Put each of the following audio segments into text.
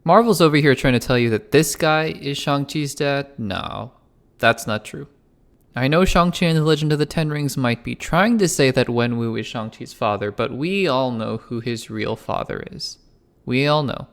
Marvel's over here trying to tell you that this guy is Shang-Chi's dad? No, that's not true. I know Shang-Chi and the Legend of the Ten Rings might be trying to say that Wenwu is Shang-Chi's father, but we all know who his real father is. We all know.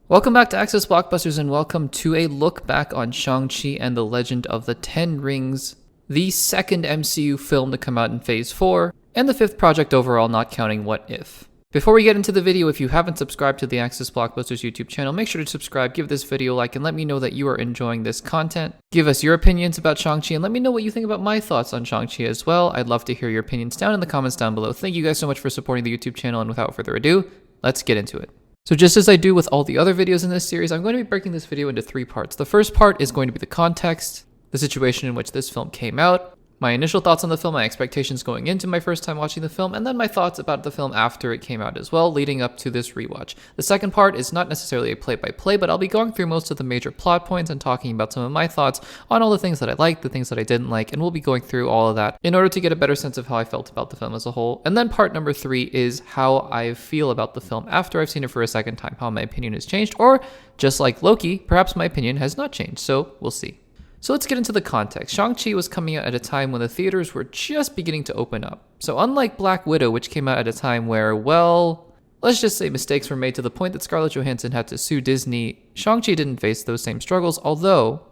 Welcome back to Access Blockbusters and welcome to a look back on Shang-Chi and the Legend of the Ten Rings, the second MCU film to come out in Phase 4, and the fifth project overall, not counting What If. Before we get into the video, if you haven't subscribed to the Access Blockbusters YouTube channel, make sure to subscribe, give this video a like, and let me know that you are enjoying this content. Give us your opinions about Shang-Chi, and let me know what you think about my thoughts on Shang-Chi as well. I'd love to hear your opinions down in the comments down below. Thank you guys so much for supporting the YouTube channel, and without further ado, let's get into it. So just as I do with all the other videos in this series, I'm going to be breaking this video into 3 parts. The first part is going to be the context, the situation in which this film came out, my initial thoughts on the film, my expectations going into my first time watching the film, and then my thoughts about the film after it came out as well, leading up to this rewatch. The second part is not necessarily a play-by-play, but I'll be going through most of the major plot points and talking about some of my thoughts on all the things that I liked, the things that I didn't like, and we'll be going through all of that in order to get a better sense of how I felt about the film as a whole. And then part number 3 is how I feel about the film after I've seen it for a second time, how my opinion has changed, or just like Loki, perhaps my opinion has not changed, so we'll see. So let's get into the context. Shang-Chi was coming out at a time when the theaters were just beginning to open up. So unlike Black Widow, which came out at a time where, well, let's just say mistakes were made to the point that Scarlett Johansson had to sue Disney, Shang-Chi didn't face those same struggles, although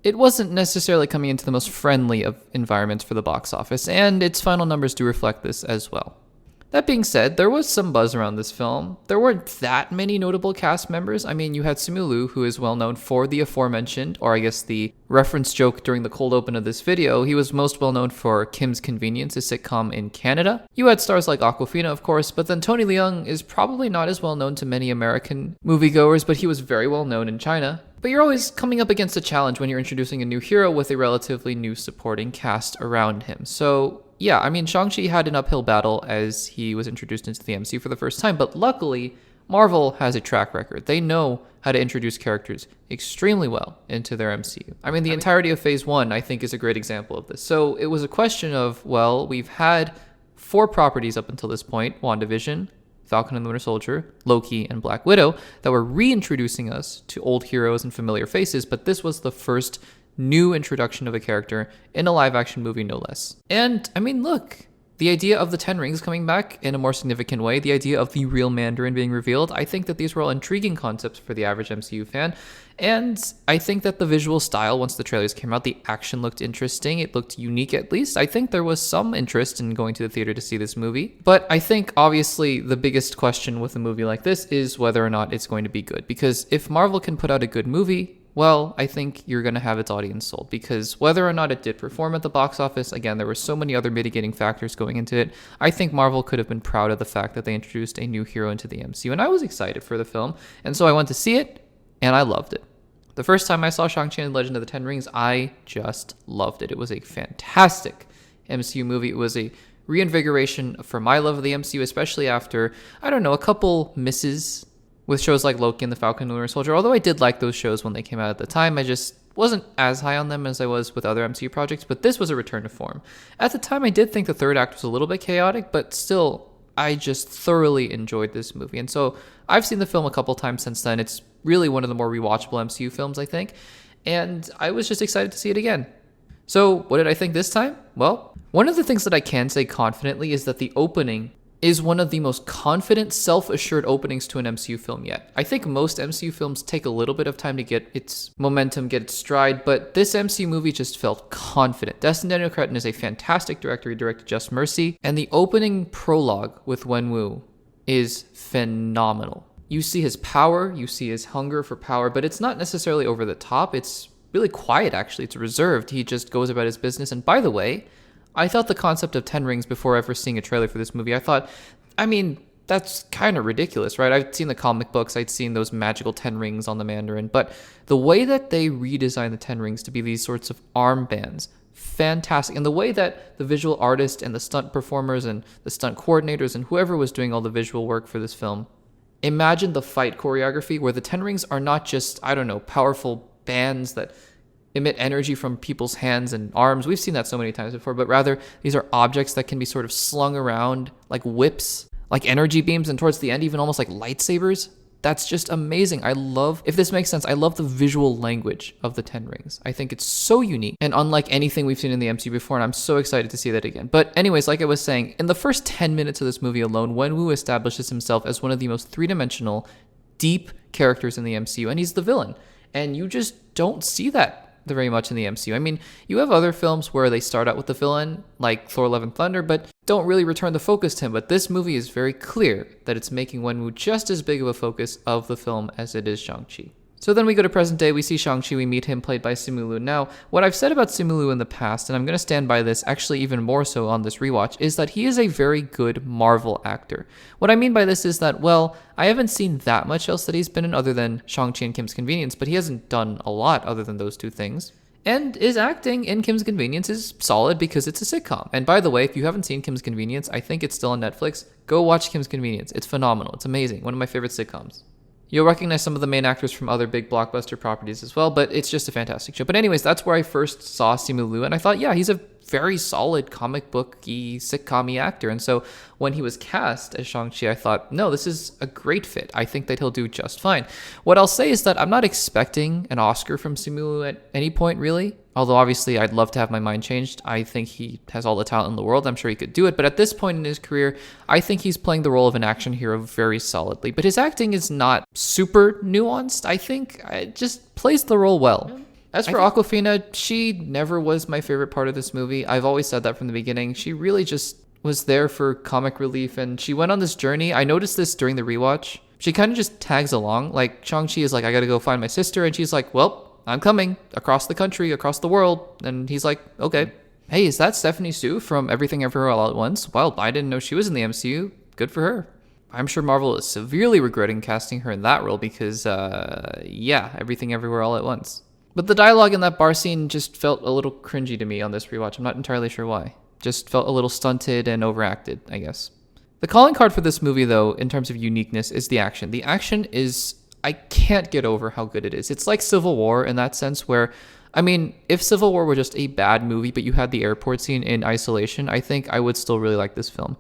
it wasn't necessarily coming into the most friendly of environments for the box office, and its final numbers do reflect this as well. That being said, there was some buzz around this film. There weren't that many notable cast members. I mean, you had Simu Liu, who is well known for the aforementioned, or I guess the reference joke during the cold open of this video. He was most well known for Kim's Convenience, a sitcom in Canada. You had stars like Awkwafina, of course, but then Tony Leung is probably not as well known to many American moviegoers, but he was very well known in China. But you're always coming up against a challenge when you're introducing a new hero with a relatively new supporting cast around him. So yeah, I mean, Shang-Chi had an uphill battle as he was introduced into the MCU for the first time, but luckily, Marvel has a track record. They know how to introduce characters extremely well into their MCU. I mean, the entirety of Phase 1, I think, is a great example of this. So it was a question of, well, we've had 4 properties up until this point, WandaVision, Falcon and the Winter Soldier, Loki, and Black Widow, that were reintroducing us to old heroes and familiar faces, but this was the first new introduction of a character in a live-action movie, no less. And, I mean, look, the idea of the Ten Rings coming back in a more significant way, the idea of the real Mandarin being revealed, I think that these were all intriguing concepts for the average MCU fan. And I think that the visual style, once the trailers came out, the action looked interesting. It looked unique, at least. I think there was some interest in going to the theater to see this movie. But I think, obviously, the biggest question with a movie like this is whether or not it's going to be good. Because if Marvel can put out a good movie, well, I think you're going to have its audience sold, because whether or not it did perform at the box office, again, there were so many other mitigating factors going into it. I think Marvel could have been proud of the fact that they introduced a new hero into the MCU, and I was excited for the film, and so I went to see it, and I loved it. The first time I saw Shang-Chi and the Legend of the Ten Rings, I just loved it. It was a fantastic MCU movie. It was a reinvigoration for my love of the MCU, especially after, I don't know, a couple misses with shows like Loki and the Falcon and the Winter Soldier. Although I did like those shows when they came out at the time, I just wasn't as high on them as I was with other MCU projects, but this was a return to form. At the time, I did think the third act was a little bit chaotic, but still, I just thoroughly enjoyed this movie. And so I've seen the film a couple times since then. It's really one of the more rewatchable MCU films, I think, and I was just excited to see it again. So what did I think this time? Well, one of the things that I can say confidently is that the opening is one of the most confident, self-assured openings to an MCU film yet. I think most MCU films take a little bit of time to get its momentum, get its stride, but this MCU movie just felt confident. Destin Daniel Cretton is a fantastic director. He directed Just Mercy, and the opening prologue with Wenwu is phenomenal. You see his power, you see his hunger for power, but it's not necessarily over the top. It's really quiet, actually. It's reserved. He just goes about his business. And by the way, I thought the concept of 10 rings before ever seeing a trailer for this movie, I thought, I mean, that's kind of ridiculous, right? I'd seen the comic books, I'd seen those magical 10 rings on the Mandarin, but the way that they redesigned the 10 rings to be these sorts of armbands, fantastic. And the way that the visual artist and the stunt performers and the stunt coordinators and whoever was doing all the visual work for this film, imagine the fight choreography where the 10 rings are not just, I don't know, powerful bands that emit energy from people's hands and arms. We've seen that so many times before, but rather these are objects that can be sort of slung around like whips, like energy beams, and towards the end, even almost like lightsabers. That's just amazing. I love, if this makes sense, I love the visual language of the Ten Rings. I think it's so unique and unlike anything we've seen in the MCU before, and I'm so excited to see that again. But anyways, like I was saying, in the first 10 minutes of this movie alone, Wenwu establishes himself as one of the most three-dimensional, deep characters in the MCU, and he's the villain. And you just don't see that very much in the MCU. I mean, you have other films where they start out with the villain, like Thor: Love and Thunder, but don't really return the focus to him. But this movie is very clear that it's making Wenwu just as big of a focus of the film as it is Shang-Chi. So then we go to present day, we see Shang-Chi, we meet him, played by Simu Liu. Now, what I've said about Simu Liu in the past, and I'm going to stand by this actually even more so on this rewatch, is that he is a very good Marvel actor. What I mean by this is that, well, I haven't seen that much else that he's been in other than Shang-Chi and Kim's Convenience, but he hasn't done a lot other than those two things. And his acting in Kim's Convenience is solid because it's a sitcom. And by the way, if you haven't seen Kim's Convenience, I think it's still on Netflix. Go watch Kim's Convenience. It's phenomenal. It's amazing. One of my favorite sitcoms. You'll recognize some of the main actors from other big blockbuster properties as well, but it's just a fantastic show. But anyways, that's where I first saw Simu Liu, and I thought, yeah, he's a very solid comic book-y, sitcom-y actor. And so when he was cast as Shang-Chi, I thought, no, this is a great fit. I think that he'll do just fine. What I'll say is that I'm not expecting an Oscar from Simu Liu at any point, really. Although obviously I'd love to have my mind changed. I think he has all the talent in the world. I'm sure he could do it. But at this point in his career, I think he's playing the role of an action hero very solidly. But his acting is not super nuanced, I think. It just plays the role well. As for Awkwafina, she never was my favorite part of this movie. I've always said that from the beginning. She really just was there for comic relief, and she went on this journey. I noticed this during the rewatch. She kind of just tags along. Like, Shang-Chi is like, I gotta go find my sister, and she's like, well, I'm coming across the country, across the world. And he's like, okay. Hey, is that Stephanie Sue from Everything Everywhere All at Once? Well, I didn't know she was in the MCU. Good for her. I'm sure Marvel is severely regretting casting her in that role because, yeah, Everything Everywhere All at Once. But the dialogue in that bar scene just felt a little cringy to me on this rewatch. I'm not entirely sure why. Just felt a little stunted and overacted, I guess. The calling card for this movie, though, in terms of uniqueness, is the action. The action is... I can't get over how good it is. It's like Civil War in that sense where, I mean, if Civil War were just a bad movie, but you had the airport scene in isolation, I think I would still really like this film.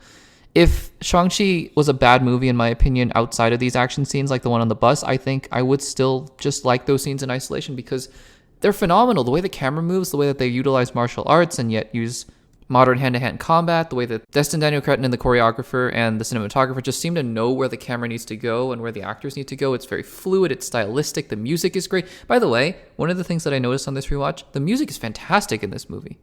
If Shang-Chi was a bad movie, in my opinion, outside of these action scenes, like the one on the bus, I think I would still just like those scenes in isolation because they're phenomenal. The way the camera moves, the way that they utilize martial arts and yet use modern hand-to-hand combat, the way that Destin Daniel Cretton, the choreographer and the cinematographer, just seem to know where the camera needs to go and where the actors need to go. It's very fluid, it's stylistic, the music is great. By the way, one of the things that I noticed on this rewatch, the music is fantastic in this movie.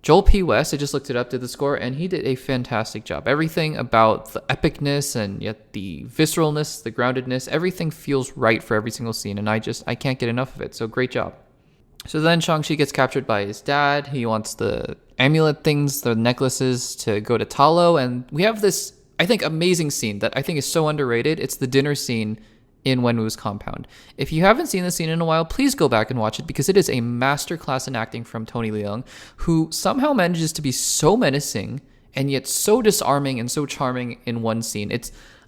Joel P. West, I just looked it up, did the score, and he did a fantastic job. Everything about the epicness and yet the visceralness, the groundedness, everything feels right for every single scene, and I can't get enough of it, so great job. So then Shang-Chi gets captured by his dad. He wants the amulet things, the necklaces, to go to Talo. And we have this, I think, amazing scene that I think is so underrated. It's the dinner scene in Wenwu's compound. If you haven't seen this scene in a while, please go back and watch it because it is a masterclass in acting from Tony Leung, who somehow manages to be so menacing and yet so disarming and so charming in one scene.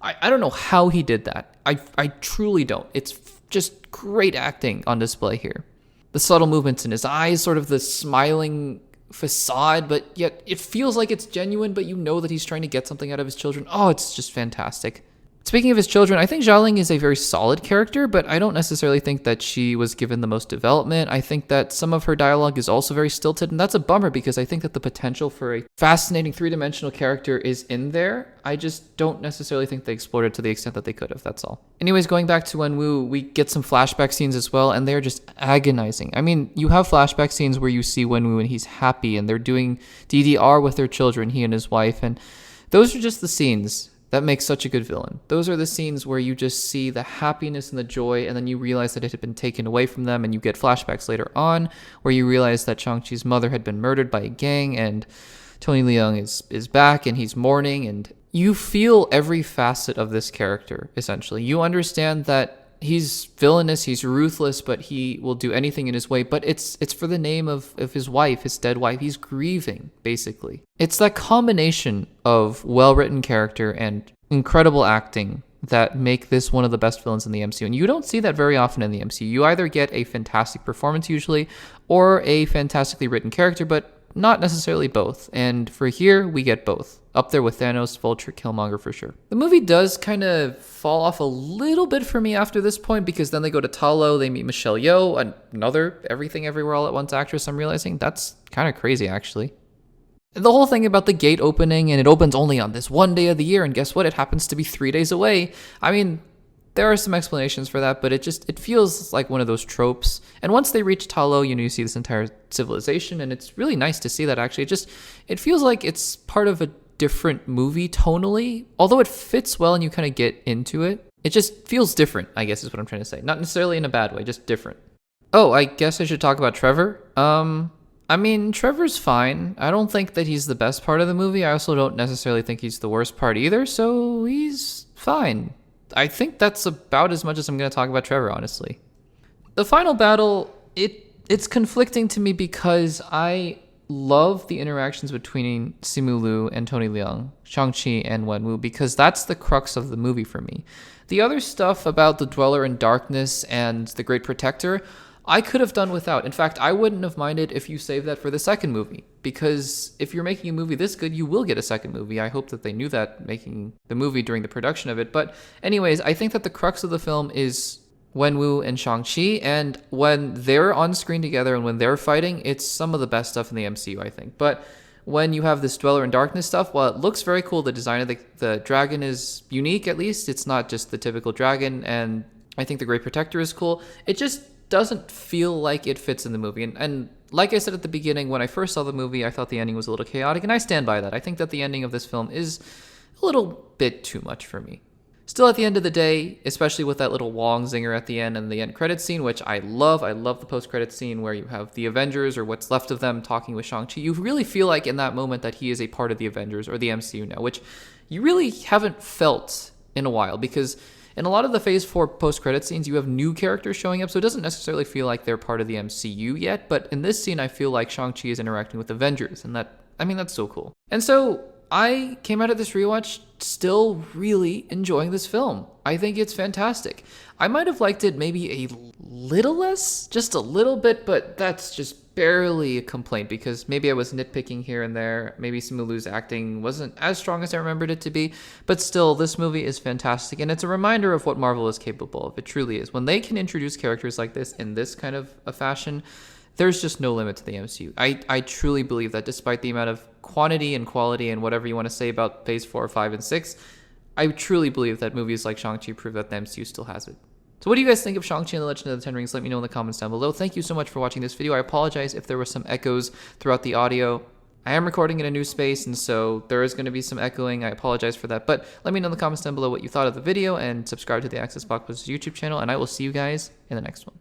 I don't know how he did that. I truly don't. It's just great acting on display here. The subtle movements in his eyes, sort of the smiling facade, but yet it feels like it's genuine, but you know that he's trying to get something out of his children. Oh, it's just fantastic. Speaking of his children, I think Xiaoling is a very solid character, but I don't necessarily think that she was given the most development. I think that some of her dialogue is also very stilted, and that's a bummer because I think that the potential for a fascinating three-dimensional character is in there. I just don't necessarily think they explored it to the extent that they could have, that's all. Anyways, going back to Wenwu, we get some flashback scenes as well, and they're just agonizing. I mean, you have flashback scenes where you see Wenwu and he's happy, and they're doing DDR with their children, he and his wife, and those are just the scenes that makes such a good villain. Those are the scenes where you just see the happiness and the joy, and then you realize that it had been taken away from them, and you get flashbacks later on where you realize that Shang-Chi's mother had been murdered by a gang, and Tony Leung is back, and he's mourning, and you feel every facet of this character, essentially. You understand that he's villainous, he's ruthless, but he will do anything in his way. But it's for the name of his wife, his dead wife. He's grieving, basically. It's that combination of well-written character and incredible acting that make this one of the best villains in the MCU. And you don't see that very often in the MCU. You either get a fantastic performance usually or a fantastically written character, but not necessarily both. And for here, we get both. Up there with Thanos, Vulture, Killmonger for sure. The movie does kind of fall off a little bit for me after this point, because then they go to Talo, they meet Michelle Yeoh, another Everything Everywhere All at Once actress. I'm realizing that's kind of crazy, actually. The whole thing about the gate opening, and it opens only on this one day of the year, and guess what? It happens to be 3 days away. I mean, there are some explanations for that, but it feels like one of those tropes. And once they reach Talo, you see this entire civilization, and it's really nice to see that, actually. It feels like it's part of a different movie tonally. Although it fits well and you kind of get into it, it just feels different, I guess is what I'm trying to say. Not necessarily in a bad way, just different. Oh, I guess I should talk about Trevor. I mean, Trevor's fine. I don't think that he's the best part of the movie. I also don't necessarily think he's the worst part either, so he's fine. I think that's about as much as I'm going to talk about Trevor, honestly. The final battle, it's conflicting to me because I love the interactions between Simu Liu and Tony Leung, Shang-Chi and Wenwu, because that's the crux of the movie for me. The other stuff about the Dweller in Darkness and the Great Protector, I could have done without. In fact, I wouldn't have minded if you saved that for the second movie, because if you're making a movie this good, you will get a second movie. I hope that they knew that making the movie during the production of it. But anyways, I think that the crux of the film is Wenwu and Shang-Chi, and when they're on screen together and when they're fighting, it's some of the best stuff in the MCU, I think. But when you have this Dweller in Darkness stuff, while it looks very cool, the design of the dragon is unique, at least. It's not just the typical dragon, and I think the Great Protector is cool. It just doesn't feel like it fits in the movie. And like I said at the beginning, when I first saw the movie, I thought the ending was a little chaotic, and I stand by that. I think that the ending of this film is a little bit too much for me. Still, at the end of the day, especially with that little Wong zinger at the end and the end credits scene, which I love the post-credits scene where you have the Avengers, or what's left of them, talking with Shang-Chi. You really feel like in that moment that he is a part of the Avengers or the MCU now, which you really haven't felt in a while, because in a lot of the Phase 4 post-credit scenes, you have new characters showing up, so it doesn't necessarily feel like they're part of the MCU yet, but in this scene, I feel like Shang-Chi is interacting with Avengers, and that's so cool. And so I came out of this rewatch still really enjoying this film. I think it's fantastic. I might have liked it maybe a little less, just a little bit, but that's just barely a complaint, because maybe I was nitpicking here and there. Maybe Simu Liu's acting wasn't as strong as I remembered it to be, but still, this movie is fantastic, and it's a reminder of what Marvel is capable of. It truly is. When they can introduce characters like this in this kind of a fashion, there's just no limit to the MCU. I truly believe that despite the amount of quantity and quality and whatever you want to say about Phase 4, 5, and 6, I truly believe that movies like Shang-Chi prove that the MCU still has it. So what do you guys think of Shang-Chi and the Legend of the Ten Rings? Let me know in the comments down below. Thank you so much for watching this video. I apologize if there were some echoes throughout the audio. I am recording in a new space, and so there is going to be some echoing. I apologize for that. But let me know in the comments down below what you thought of the video, and subscribe to the Access Blockbusters YouTube channel, and I will see you guys in the next one.